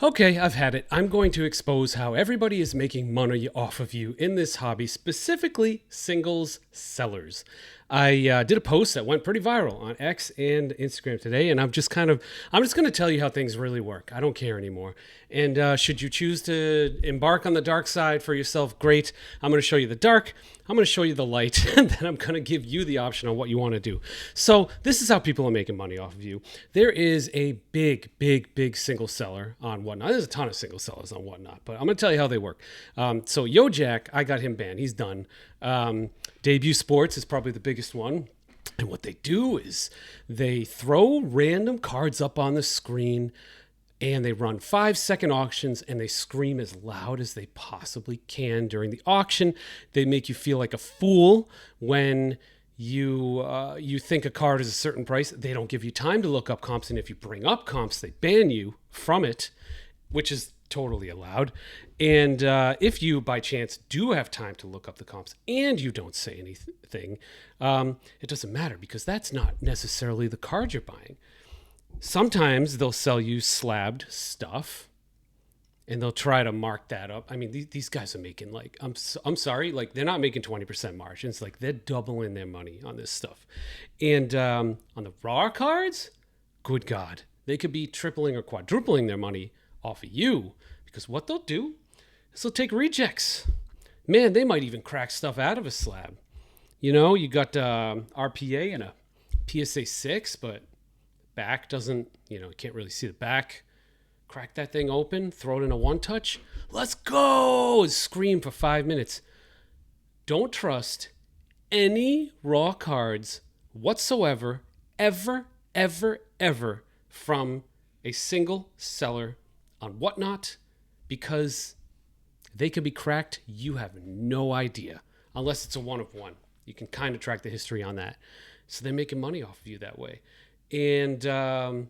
Okay, I've had it. I'm going to expose how everybody is making money off of you in this hobby, specifically singles sellers. I did a post that went pretty viral on X and Instagram today, and I'm just going to tell you how things really work. I don't care anymore. And should you choose to embark on the dark side for yourself, great. I'm going to show you the dark. I'm going to show you the light, and then I'm going to give you the option on what you want to do. So this is how people are making money off of you. There is a big single seller on Whatnot. There's a ton of single sellers on Whatnot, but I'm going to tell you how they work. So Yo Jack, I got him banned. He's done. Debut Sports is probably the biggest one. And what they do is they throw random cards up on the screen and they run 5-second auctions and they scream as loud as they possibly can during the auction. They make you feel like a fool when you think a card is a certain price. They don't give you time to look up comps, and if you bring up comps, they ban you from it, which is totally allowed. And if you by chance do have time to look up the comps and you don't say anything, it doesn't matter because that's not necessarily the card you're buying. Sometimes they'll sell you slabbed stuff and they'll try to mark that up. I mean, these guys are making like, I'm sorry, like they're not making 20% margins. Like they're doubling their money on this stuff. And on the raw cards, good God, they could be tripling or quadrupling their money off of you, because what they'll do is they'll take rejects. Man, they might even crack stuff out of a slab. You know, you got RPA and a PSA 6, but back doesn't, you can't really see the back. Crack that thing open, throw it in a one-touch. Let's go! And scream for 5 minutes. Don't trust any raw cards whatsoever, ever from a single seller on Whatnot, because they could be cracked. You have no idea, unless it's a one of one. You can kind of track the history on that. So they're making money off of you that way. And the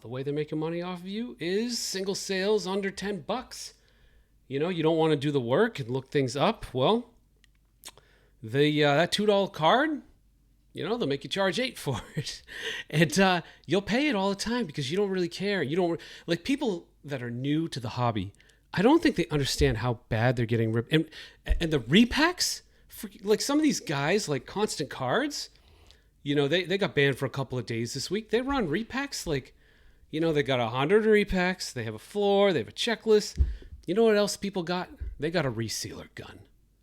way they're making money off of you is single sales under $10. You don't want to do the work and look things up. Well, that $2 card, they'll make you charge $8 for it. And you'll pay it all the time because you don't really care. You don't like people that are new to the hobby. I don't think they understand how bad they're getting ripped. And the repacks, like some of these guys, like Constant Cards, they got banned for a couple of days this week. They run repacks like, they got 100 repacks. They have a floor. They have a checklist. You know what else people got? They got a resealer gun.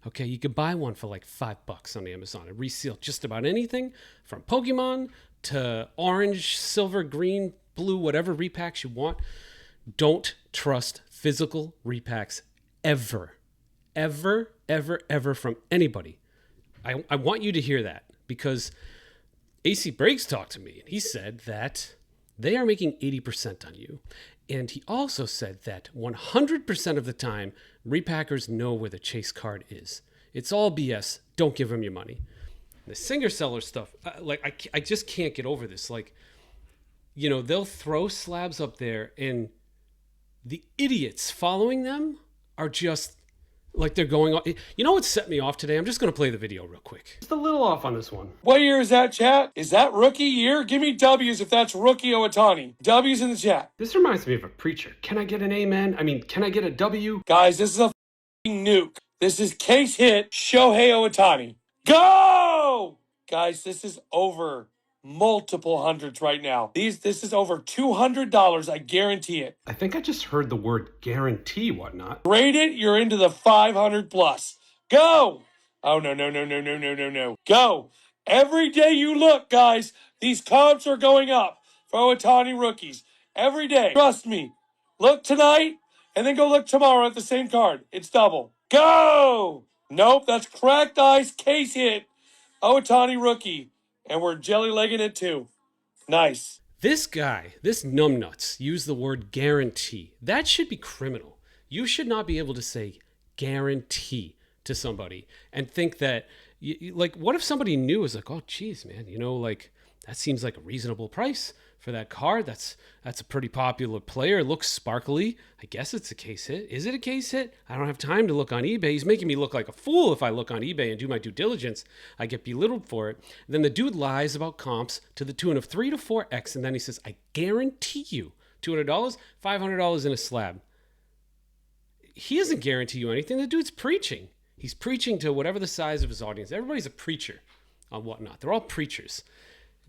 Okay, you could buy one for like $5 on Amazon and reseal just about anything from Pokemon to orange, silver, green, blue, whatever repacks you want. Don't trust physical repacks ever from anybody. I want you to hear that, because AC Briggs talked to me and he said that they are making 80% on you. And he also said that 100% of the time, repackers know where the chase card is. It's all BS. Don't give them your money. The singer seller stuff, I just can't get over this. Like, they'll throw slabs up there and the idiots following them are just like they're going on. You know what set me off today? I'm just going to play the video real quick. Just a little off on this one. What year is that, chat? Is that rookie year? Give me W's if that's rookie Owatani. W's in the chat. This reminds me of a preacher. Can I get an amen? I mean, can I get a W? Guys, this is a nuke. This is case hit Shohei Owatani. Go! Guys, this is over multiple hundreds right now. This is over $200. I guarantee it. I think I just heard the word guarantee, Whatnot. Rate it, you're into the 500 plus. Go! Oh, no. Go! Every day you look, guys, these comps are going up for Owatani rookies. Every day. Trust me. Look tonight, and then go look tomorrow at the same card. It's double. Go! Nope, that's cracked ice, case hit. Owatani rookie. And we're jelly-legging it too. Nice. This guy, this numbnuts, used the word guarantee. That should be criminal. You should not be able to say guarantee to somebody and think that, like, what if somebody new is like, oh, geez, man, that seems like a reasonable price for that card. That's a pretty popular player. It looks sparkly. I guess it's a case hit. Is it a case hit? I don't have time to look on eBay. He's making me look like a fool if I look on eBay and do my due diligence. I get belittled for it. Then the dude lies about comps to the tune of 3 to 4x, and then he says, I guarantee you $200, $500 in a slab. He doesn't guarantee you anything. The dude's preaching. He's preaching to whatever the size of his audience. Everybody's a preacher on Whatnot. They're all preachers.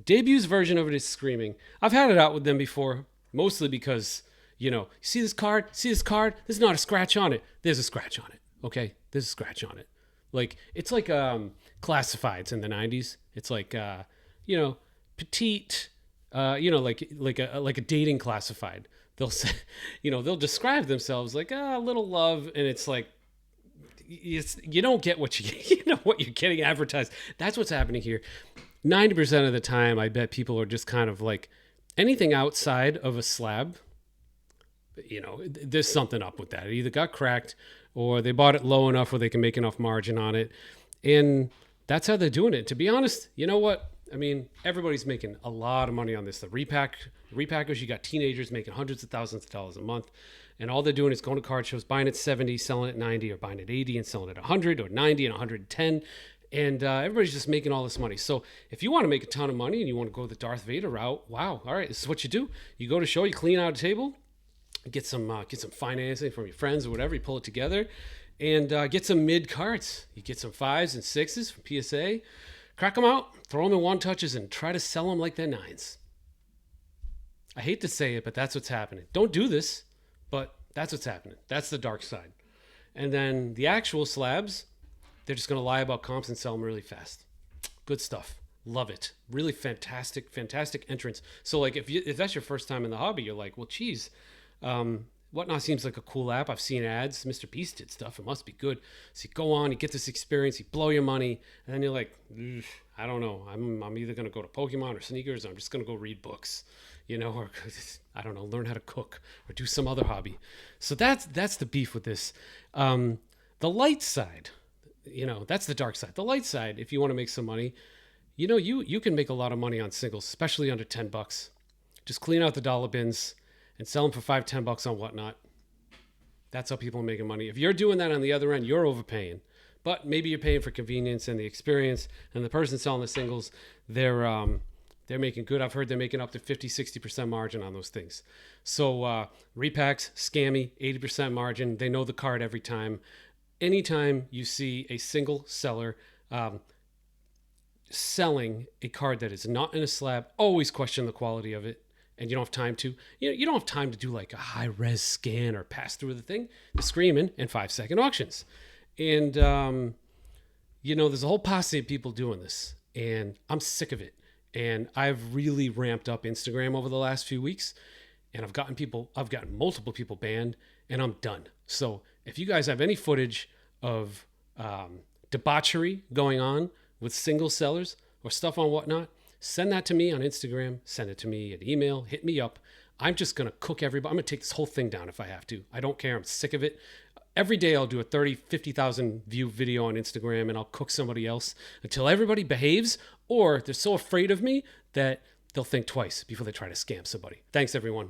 Debut's version of it is screaming. I've had it out with them before, mostly because, you see this card? See this card? There's not a scratch on it. There's a scratch on it. Okay? There's a scratch on it. Like, it's like classifieds in the 90s. It's like, petite, like a dating classified. They'll say, they'll describe themselves like a little love, and it's like, you don't get what what you're getting advertised. That's what's happening here. 90% of the time, I bet people are just kind of like anything outside of a slab. There's something up with that. It either got cracked or they bought it low enough where they can make enough margin on it. And that's how they're doing it. To be honest, you know what? I mean, everybody's making a lot of money on this. The repackers, you got teenagers making hundreds of thousands of dollars a month. And all they're doing is going to card shows, buying at 70, selling at 90, or buying at 80 and selling at 100 or 90 and 110. And everybody's just making all this money. So if you want to make a ton of money and you want to go the Darth Vader route, wow, all right, this is what you do. You go to show, you clean out a table, get some financing from your friends or whatever, you pull it together, and get some mid cards. You get some 5s and 6s from PSA, crack them out, throw them in 1-touches, and try to sell them like they're 9s. I hate to say it, but that's what's happening. Don't do this, but that's what's happening. That's the dark side. And then the actual slabs, they're just going to lie about comps and sell them really fast. Good stuff. Love it. Really fantastic entrance. So like if that's your first time in the hobby, you're like, well, geez, Whatnot seems like a cool app. I've seen ads. Mr. Beast did stuff. It must be good. So you go on, you get this experience, you blow your money, and then you're like, I don't know. I'm either going to go to Pokemon or sneakers, or I'm just going to go read books, or I don't know, learn how to cook or do some other hobby. So that's the beef with this. The light side, that's the dark side. The light side, if you want to make some money, you can make a lot of money on singles, especially under $10. Just clean out the dollar bins and sell them for $5-10 on Whatnot. That's how people are making money. If you're doing that on the other end, you're overpaying. But maybe you're paying for convenience and the experience, and the person selling the singles, they're making good. I've heard they're making up to 50-60% margin on those things. So repacks, scammy, 80% margin. They know the card every time. Anytime you see a single seller selling a card that is not in a slab, always question the quality of it. And you don't have time to, you don't have time to do like a high res scan or pass through the thing. They're screaming in 5-second auctions. And, there's a whole posse of people doing this, and I'm sick of it. And I've really ramped up Instagram over the last few weeks, and I've gotten multiple people banned, and I'm done. So if you guys have any footage of debauchery going on with single sellers or stuff on Whatnot, send that to me on Instagram, send it to me at email, hit me up. I'm just going to cook everybody. I'm going to take this whole thing down if I have to. I don't care. I'm sick of it. Every day I'll do a 50,000 view video on Instagram, and I'll cook somebody else until everybody behaves, or they're so afraid of me that they'll think twice before they try to scam somebody. Thanks, everyone.